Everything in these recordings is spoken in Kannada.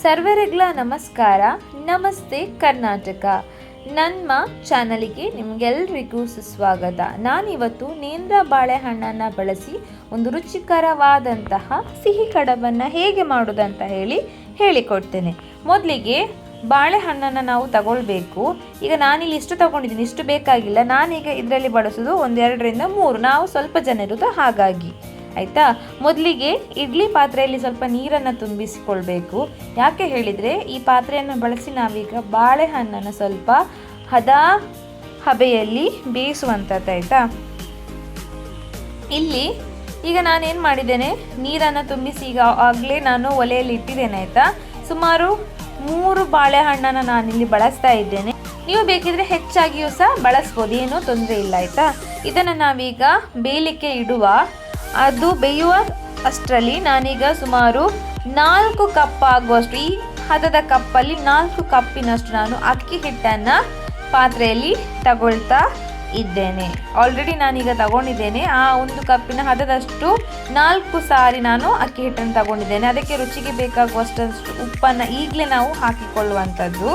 ಸರ್ವರಿಗಳ ನಮಸ್ಕಾರ. ನಮಸ್ತೆ ಕರ್ನಾಟಕ. ನಮ್ಮ ಚಾನಲಿಗೆ ನಿಮಗೆಲ್ಲರಿಗೂ ಸುಸ್ವಾಗತ. ನಾನಿವತ್ತು ನೇಂದ್ರ ಬಾಳೆಹಣ್ಣನ್ನು ಬಳಸಿ ಒಂದು ರುಚಿಕರವಾದಂತಹ ಸಿಹಿ ಕಡಬನ್ನು ಹೇಗೆ ಮಾಡೋದಂತ ಹೇಳಿಕೊಡ್ತೇನೆ. ಮೊದಲಿಗೆ ಬಾಳೆಹಣ್ಣನ್ನು ನಾವು ತಗೊಳ್ಬೇಕು. ಈಗ ನಾನಿಲ್ಲಿ ಇಷ್ಟು ತಗೊಂಡಿದ್ದೀನಿ, ಇಷ್ಟು ಬೇಕಾಗಿಲ್ಲ. ನಾನೀಗ ಇದರಲ್ಲಿ ಬಳಸೋದು 1-2 ರಿಂದ 3, ನಾವು ಸ್ವಲ್ಪ ಜನ ಇರೋದು ಹಾಗಾಗಿ. ಆಯಿತಾ. ಮೊದಲಿಗೆ ಇಡ್ಲಿ ಪಾತ್ರೆಯಲ್ಲಿ ಸ್ವಲ್ಪ ನೀರನ್ನು ತುಂಬಿಸಿಕೊಳ್ಬೇಕು. ಯಾಕೆ ಹೇಳಿದರೆ ಈ ಪಾತ್ರೆಯನ್ನು ಬಳಸಿ ನಾವೀಗ ಬಾಳೆಹಣ್ಣನ್ನು ಸ್ವಲ್ಪ ಹಬೆಯಲ್ಲಿ ಬೇಯಿಸುವಂಥದ್ದು. ಆಯಿತಾ. ಇಲ್ಲಿ ಈಗ ನಾನೇನು ಮಾಡಿದ್ದೇನೆ, ನೀರನ್ನು ತುಂಬಿಸಿ ಈಗ ಆಗಲೇ ನಾನು ಒಲೆಯಲ್ಲಿ ಇಟ್ಟಿದ್ದೇನೆ. ಆಯಿತಾ. ಸುಮಾರು 3 ಬಾಳೆಹಣ್ಣನ್ನು ನಾನಿಲ್ಲಿ ಬಳಸ್ತಾ ಇದ್ದೇನೆ. ನೀವು ಬೇಕಿದ್ರೆ ಹೆಚ್ಚಾಗಿಯೂ ಸಹ ಬಳಸ್ಬೋದು, ಏನೂ ತೊಂದರೆ ಇಲ್ಲ. ಆಯಿತಾ. ಇದನ್ನು ನಾವೀಗ ಬೇಯಲಿಕ್ಕೆ ಇಡುವ. ಅದು ಬೇಯುವ ಅಷ್ಟರಲ್ಲಿ ನಾನೀಗ ಸುಮಾರು 4 ಕಪ್ ಆಗುವಷ್ಟು, ಈ ಹದದ ಕಪ್ಪಲ್ಲಿ 4 ಕಪ್ಪಿನಷ್ಟು ನಾನು ಅಕ್ಕಿ ಹಿಟ್ಟನ್ನು ಪಾತ್ರೆಯಲ್ಲಿ ತಗೊಳ್ತಾ ಇದ್ದೇನೆ. ಆಲ್ರೆಡಿ ನಾನೀಗ ತಗೊಂಡಿದ್ದೇನೆ. ಆ 1 ಕಪ್ಪಿನ ಹದದಷ್ಟು 4 ಸಾರಿ ನಾನು ಅಕ್ಕಿ ಹಿಟ್ಟನ್ನು ತಗೊಂಡಿದ್ದೇನೆ. ಅದಕ್ಕೆ ರುಚಿಗೆ ಬೇಕಾಗುವಷ್ಟು ಉಪ್ಪನ್ನು ಈಗಲೇ ನಾವು ಹಾಕಿಕೊಳ್ಳುವಂಥದ್ದು.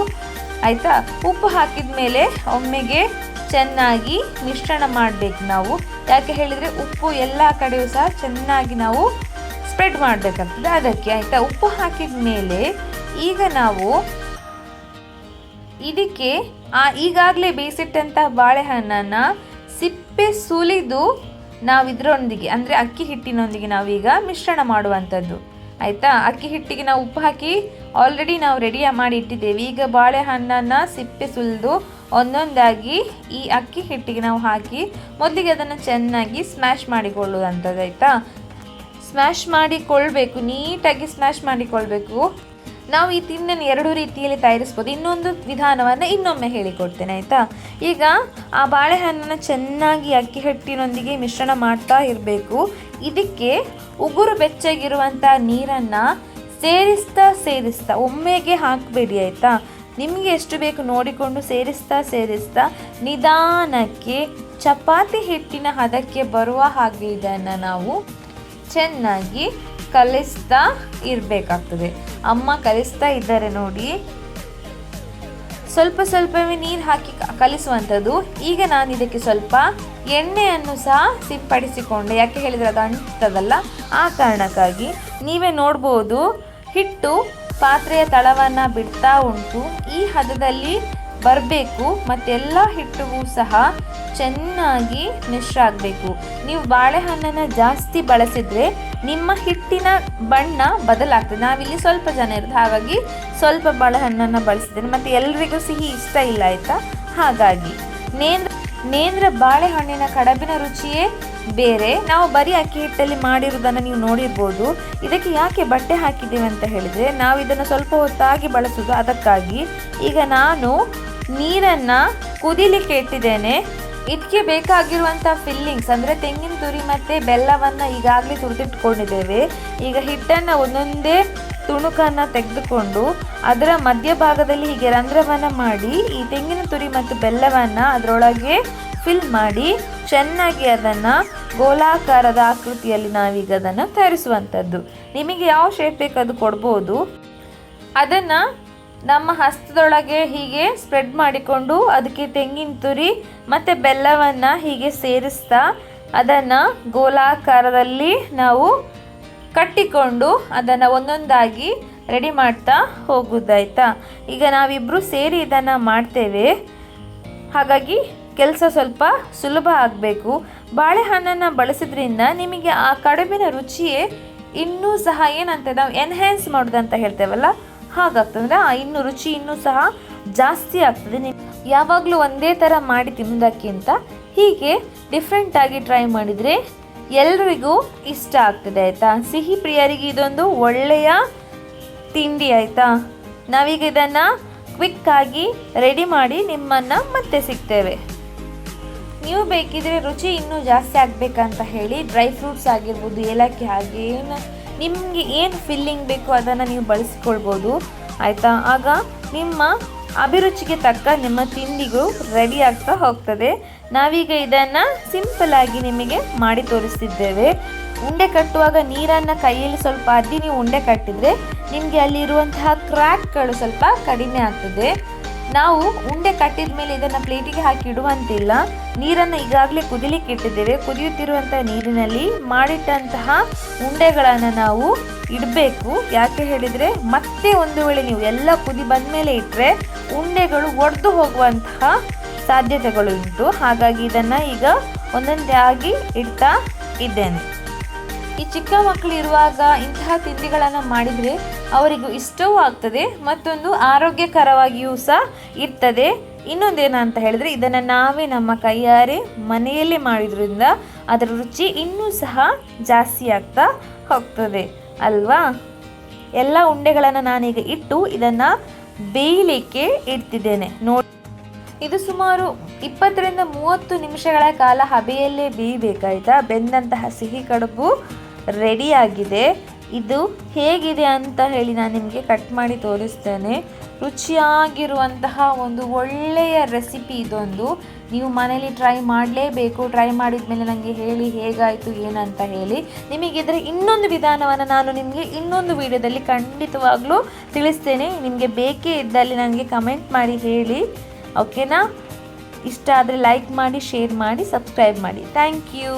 ಆಯಿತಾ. ಉಪ್ಪು ಹಾಕಿದ ಮೇಲೆ ಒಮ್ಮೆಗೆ ಚೆನ್ನಾಗಿ ಮಿಶ್ರಣ ಮಾಡಬೇಕು ನಾವು. ಯಾಕೆ ಹೇಳಿದರೆ ಉಪ್ಪು ಎಲ್ಲ ಕಡೆಯೂ ಸಹ ಚೆನ್ನಾಗಿ ನಾವು ಸ್ಪ್ರೆಡ್ ಮಾಡಬೇಕಾಗ್ತದೆ ಅದಕ್ಕೆ. ಆಯಿತಾ. ಉಪ್ಪು ಹಾಕಿದ ಮೇಲೆ ಈಗ ನಾವು ಇದಕ್ಕೆ ಈಗಾಗಲೇ ಬೇಯಿಸಿಟ್ಟಂಥ ಬಾಳೆಹಣ್ಣನ್ನು ಸಿಪ್ಪೆ ಸುಲಿದು ನಾವು ಇದರೊಂದಿಗೆ ಅಂದರೆ ಅಕ್ಕಿ ಹಿಟ್ಟಿನೊಂದಿಗೆ ನಾವೀಗ ಮಿಶ್ರಣ ಮಾಡುವಂಥದ್ದು. ಆಯಿತಾ. ಅಕ್ಕಿ ಹಿಟ್ಟಿಗೆ ನಾವು ಉಪ್ಪು ಹಾಕಿ ಆಲ್ರೆಡಿ ನಾವು ರೆಡಿ ಮಾಡಿ ಇಟ್ಟಿದ್ದೇವೆ. ಈಗ ಬಾಳೆಹಣ್ಣನ್ನು ಸಿಪ್ಪೆ ಸುಲಿದು ಒಂದೊಂದಾಗಿ ಈ ಅಕ್ಕಿ ಹಿಟ್ಟಿಗೆ ನಾವು ಹಾಕಿ ಮೊದಲಿಗೆ ಅದನ್ನು ಚೆನ್ನಾಗಿ ಸ್ಮ್ಯಾಶ್ ಮಾಡಿಕೊಳ್ಳುವಂಥದ್ದು. ಆಯಿತಾ. ಸ್ಮ್ಯಾಶ್ ಮಾಡಿಕೊಳ್ಬೇಕು, ನೀಟಾಗಿ ಸ್ಮ್ಯಾಶ್ ಮಾಡಿಕೊಳ್ಬೇಕು. ನಾವು ಈ ತಿಂಡಿಯನ್ನು 2 ರೀತಿಯಲ್ಲಿ ತಯಾರಿಸ್ಬೋದು. ಇನ್ನೊಂದು ವಿಧಾನವನ್ನು ಇನ್ನೊಮ್ಮೆ ಹೇಳಿಕೊಡ್ತೇನೆ. ಆಯಿತಾ. ಈಗ ಆ ಬಾಳೆಹಣ್ಣನ್ನು ಚೆನ್ನಾಗಿ ಅಕ್ಕಿ ಹಿಟ್ಟಿನೊಂದಿಗೆ ಮಿಶ್ರಣ ಮಾಡ್ತಾ ಇರಬೇಕು. ಇದಕ್ಕೆ ಉಗುರು ಬೆಚ್ಚಗಿರುವಂಥ ನೀರನ್ನು ಸೇರಿಸ್ತಾ ಒಮ್ಮೆಗೆ ಹಾಕಬೇಡಿ. ಆಯಿತಾ. ನಿಮಗೆ ಎಷ್ಟು ಬೇಕು ನೋಡಿಕೊಂಡು ಸೇರಿಸ್ತಾ ನಿಧಾನಕ್ಕೆ ಚಪಾತಿ ಹಿಟ್ಟಿನ ಹದಕ್ಕೆ ಬರುವ ಹಾಗೆ ಇದನ್ನು ನಾವು ಚೆನ್ನಾಗಿ ಕಲಿಸ್ತಾ ಇರಬೇಕಾಗ್ತದೆ. ಅಮ್ಮ ಕಲಿಸ್ತಾ ಇದ್ದಾರೆ ನೋಡಿ. ಸ್ವಲ್ಪವೇ ನೀರು ಹಾಕಿ ಕಲಿಸುವಂಥದ್ದು. ಈಗ ನಾನು ಇದಕ್ಕೆ ಸ್ವಲ್ಪ ಎಣ್ಣೆಯನ್ನು ಸಹ ಸಿಂಪಡಿಸಿಕೊಂಡೆ. ಯಾಕೆ ಹೇಳಿದರೆ ಅದು ಅಂಟುತ್ತದಲ್ಲ, ಆ ಕಾರಣಕ್ಕಾಗಿ. ನೀವೇ ನೋಡ್ಬೋದು ಹಿಟ್ಟು ಪಾತ್ರೆಯ ತಳವನ್ನು ಬಿಡ್ತಾ ಉಂಟು. ಈ ಹದದಲ್ಲಿ ಬರಬೇಕು. ಮತ್ತೆಲ್ಲ ಹಿಟ್ಟಿಗೂ ಸಹ ಚೆನ್ನಾಗಿ ಮಿಶ್ರ ಆಗಬೇಕು. ನೀವು ಬಾಳೆಹಣ್ಣನ್ನು ಜಾಸ್ತಿ ಬಳಸಿದರೆ ನಿಮ್ಮ ಹಿಟ್ಟಿನ ಬಣ್ಣ ಬದಲಾಗ್ತದೆ. ನಾವಿಲ್ಲಿ ಸ್ವಲ್ಪ ಜನ ಇರೋದು ಹಾಗಾಗಿ ಸ್ವಲ್ಪ ಬಾಳೆಹಣ್ಣನ್ನು ಬಳಸಿದ್ದೇನೆ. ಮತ್ತು ಎಲ್ರಿಗೂ ಸಿಹಿ ಇಷ್ಟ ಇಲ್ಲ. ಆಯಿತಾ. ಹಾಗಾಗಿ ನೇಂದ್ರ ಬಾಳೆಹಣ್ಣಿನ ಕಡಬಿನ ರುಚಿಯೇ ಬೇರೆ. ನಾವು ಬರೀ ಅಕ್ಕಿ ಹಿಟ್ಟಲ್ಲಿ ಮಾಡಿರೋದನ್ನು ನೀವು ನೋಡಿರ್ಬೋದು. ಇದಕ್ಕೆ ಯಾಕೆ ಬಟ್ಟೆ ಹಾಕಿದ್ದೇವೆ ಅಂತ ಹೇಳಿದರೆ ನಾವು ಇದನ್ನು ಸ್ವಲ್ಪ ಹೊತ್ತಾಗಿ ಬಳಸೋದು, ಅದಕ್ಕಾಗಿ. ಈಗ ನಾನು ನೀರನ್ನು ಕುದಿಲಿಕ್ಕೆ ಇಟ್ಟಿದ್ದೇನೆ. ಇದಕ್ಕೆ ಬೇಕಾಗಿರುವಂಥ ಫಿಲ್ಲಿಂಗ್ಸ್ ಅಂದರೆ ತೆಂಗಿನ ತುರಿ ಮತ್ತು ಬೆಲ್ಲವನ್ನು ಈಗಾಗಲೇ ತುರಿದಿಟ್ಕೊಂಡಿದ್ದೇವೆ. ಈಗ ಹಿಟ್ಟನ್ನು ಒಂದೊಂದೇ ತುಣುಕನ್ನು ತೆಗೆದುಕೊಂಡು ಅದರ ಮಧ್ಯಭಾಗದಲ್ಲಿ ಹೀಗೆ ರಂಧ್ರವನ್ನು ಮಾಡಿ ಈ ತೆಂಗಿನ ತುರಿ ಮತ್ತು ಬೆಲ್ಲವನ್ನು ಅದರೊಳಗೆ ಫಿಲ್ ಮಾಡಿ ಚೆನ್ನಾಗಿ ಅದನ್ನು ಗೋಲಾಕಾರದ ಆಕೃತಿಯಲ್ಲಿ ನಾವೀಗ ಅದನ್ನು ತಯಾರಿಸುವಂಥದ್ದು. ನಿಮಗೆ ಯಾವ ಶೇಪ್ ಬೇಕು ಅದು ಕೊಡ್ಬೋದು. ಅದನ್ನು ನಮ್ಮ ಹಸ್ತದೊಳಗೆ ಹೀಗೆ ಸ್ಪ್ರೆಡ್ ಮಾಡಿಕೊಂಡು ಅದಕ್ಕೆ ತೆಂಗಿನ ತುರಿ ಮತ್ತು ಬೆಲ್ಲವನ್ನು ಹೀಗೆ ಸೇರಿಸ್ತಾ ಅದನ್ನು ಗೋಲಾಕಾರದಲ್ಲಿ ನಾವು ಕಟ್ಟಿಕೊಂಡು ಅದನ್ನು ಒಂದೊಂದಾಗಿ ರೆಡಿ ಮಾಡ್ತಾ ಹೋಗುವುದಾಯ್ತಾ. ಈಗ ನಾವಿಬ್ಬರು ಸೇರಿ ಇದನ್ನು ಮಾಡ್ತೇವೆ. ಹಾಗಾಗಿ ಕೆಲಸ ಸ್ವಲ್ಪ ಸುಲಭ ಆಗಬೇಕು. ಬಾಳೆಹಣ್ಣನ್ನು ಬಳಸೋದ್ರಿಂದ ನಿಮಗೆ ಆ ಕಡುಬಿನ ರುಚಿಯೇ ಇನ್ನೂ ಸಹ ಏನಂತ ನಾವು ಎನ್ಹ್ಯಾನ್ಸ್ ಮಾಡೋದಂತ ಹೇಳ್ತೇವಲ್ಲ, ಹಾಗಾಗ್ತದೆ. ಇನ್ನೂ ರುಚಿ ಇನ್ನೂ ಸಹ ಜಾಸ್ತಿ ಆಗ್ತದೆ. ಯಾವಾಗಲೂ ಒಂದೇ ಥರ ಮಾಡಿ ತಿನ್ನೋದಕ್ಕಿಂತ ಹೀಗೆ ಡಿಫ್ರೆಂಟಾಗಿ ಟ್ರೈ ಮಾಡಿದರೆ ಎಲ್ರಿಗೂ ಇಷ್ಟ ಆಗ್ತದೆ. ಆಯಿತಾ. ಸಿಹಿ ಪ್ರಿಯರಿಗೆ ಇದೊಂದು ಒಳ್ಳೆಯ ತಿಂಡಿ. ಆಯಿತಾ. ನಾವೀಗ ಇದನ್ನು ಕ್ವಿಕ್ಕಾಗಿ ರೆಡಿ ಮಾಡಿ ನಿಮ್ಮನ್ನು ಮತ್ತೆ ಸಿಗ್ತೇವೆ. ನೀವು ಬೇಕಿದ್ರೆ ರುಚಿ ಇನ್ನೂ ಜಾಸ್ತಿ ಆಗಬೇಕಂತ ಹೇಳಿ ಡ್ರೈ ಫ್ರೂಟ್ಸ್ ಆಗಿರ್ಬೋದು, ಏಲಕ್ಕಿ, ಹಾಗೆ ನಿಮಗೆ ಏನು ಫಿಲ್ಲಿಂಗ್ ಬೇಕು ಅದನ್ನು ನೀವು ಬಳಸಿಕೊಳ್ಬೋದು. ಆಯಿತಾ. ಆಗ ನಿಮ್ಮ ಅಭಿರುಚಿಗೆ ತಕ್ಕ ನಿಮ್ಮ ತಿಂಡಿಗೂ ರೆಡಿ ಆಗ್ತಾ ಹೋಗ್ತದೆ. ನಾವೀಗ ಇದನ್ನು ಸಿಂಪಲ್ಲಾಗಿ ನಿಮಗೆ ಮಾಡಿ ತೋರಿಸ್ತಿದ್ದೇವೆ. ಉಂಡೆ ಕಟ್ಟುವಾಗ ನೀರನ್ನು ಕೈಯಲ್ಲಿ ಸ್ವಲ್ಪ ಅದ್ದಿ ನೀವು ಉಂಡೆ ಕಟ್ಟಿದರೆ ನಿಮಗೆ ಅಲ್ಲಿರುವಂತಹ ಕ್ರ್ಯಾಕ್ಗಳು ಸ್ವಲ್ಪ ಕಡಿಮೆ ಆಗ್ತದೆ. ನಾವು ಉಂಡೆ ಕಟ್ಟಿದ ಮೇಲೆ ಇದನ್ನು ಪ್ಲೇಟಿಗೆ ಹಾಕಿ ಇಡುವಂತಿಲ್ಲ. ನೀರನ್ನು ಈಗಾಗಲೇ ಕುದಿಲಿಕ್ಕೆ ಇಟ್ಟಿದ್ದೇವೆ. ಕುದಿಯುತ್ತಿರುವಂತಹ ನೀರಿನಲ್ಲಿ ಮಾಡಿಟ್ಟಂತಹ ಉಂಡೆಗಳನ್ನು ನಾವು ಇಡಬೇಕು. ಯಾಕೆ ಹೇಳಿದರೆ ಮತ್ತೆ ಒಂದು ವೇಳೆ ನೀವು ಎಲ್ಲ ಕುದಿ ಬಂದ ಮೇಲೆ ಇಟ್ಟರೆ ಉಂಡೆಗಳು ಒಡೆದು ಹೋಗುವಂತಹ ಸಾಧ್ಯತೆಗಳು ಉಂಟು. ಹಾಗಾಗಿ ಇದನ್ನು ಈಗ ಒಂದೊಂದೇ ಆಗಿ ಇಡ್ತಾ ಇದ್ದೇನೆ. ಈ ಚಿಕ್ಕ ಮಕ್ಕಳು ಇರುವಾಗ ಇಂತಹ ತಿಂಡಿಗಳನ್ನು ಮಾಡಿದರೆ ಅವರಿಗೂ ಇಷ್ಟವೂ ಆಗ್ತದೆ, ಮತ್ತೊಂದು ಆರೋಗ್ಯಕರವಾಗಿಯೂ ಸಹ ಇರ್ತದೆ. ಇನ್ನೊಂದೇನಂತ ಹೇಳಿದರೆ ಇದನ್ನು ನಾವೇ ನಮ್ಮ ಕೈಯಾರೆ ಮನೆಯಲ್ಲೇ ಮಾಡಿದ್ರಿಂದ ಅದರ ರುಚಿ ಇನ್ನೂ ಸಹ ಜಾಸ್ತಿ ಆಗ್ತಾ ಹೋಗ್ತದೆ ಅಲ್ವಾ. ಎಲ್ಲ ಉಂಡೆಗಳನ್ನು ನಾನೀಗ ಇಟ್ಟು ಇದನ್ನು ಬೇಯಲಿಕ್ಕೆ ಇಡ್ತಿದ್ದೇನೆ. ನೋಡಿ, ಇದು ಸುಮಾರು 20ರಿಂದ 30 ನಿಮಿಷಗಳ ಕಾಲ ಹಬೆಯಲ್ಲೇ ಬೇಯಬೇಕಾಯ್ತಾ. ಬೆಂದಂತಹ ಸಿಹಿ ಕಡುಬು ರೆಡಿಯಾಗಿದೆ. ಇದು ಹೇಗಿದೆ ಅಂತ ಹೇಳಿ ನಾನು ನಿಮಗೆ ಕಟ್ ಮಾಡಿ ತೋರಿಸ್ತೇನೆ. ರುಚಿಯಾಗಿರುವಂತಹ ಒಂದು ಒಳ್ಳೆಯ ರೆಸಿಪಿ ಇದೊಂದು. ನೀವು ಮನೇಲಿ ಟ್ರೈ ಮಾಡಲೇಬೇಕು. ಟ್ರೈ ಮಾಡಿದ ಮೇಲೆ ನನಗೆ ಹೇಳಿ ಹೇಗಾಯಿತು ಏನಂತ ಹೇಳಿ. ನಿಮಗಿದ್ರೆ ಇನ್ನೊಂದು ವಿಧಾನವನ್ನು ನಾನು ನಿಮಗೆ ಇನ್ನೊಂದು ವಿಡಿಯೋದಲ್ಲಿ ಖಂಡಿತವಾಗ್ಲೂ ತಿಳಿಸ್ತೇನೆ. ನಿಮಗೆ ಬೇಕೇ ಇದ್ದಲ್ಲಿ ನನಗೆ ಕಮೆಂಟ್ ಮಾಡಿ ಹೇಳಿ, ಓಕೆನಾ. ಇಷ್ಟ ಆದರೆ ಲೈಕ್ ಮಾಡಿ, ಶೇರ್ ಮಾಡಿ, ಸಬ್ಸ್ಕ್ರೈಬ್ ಮಾಡಿ. Thank you.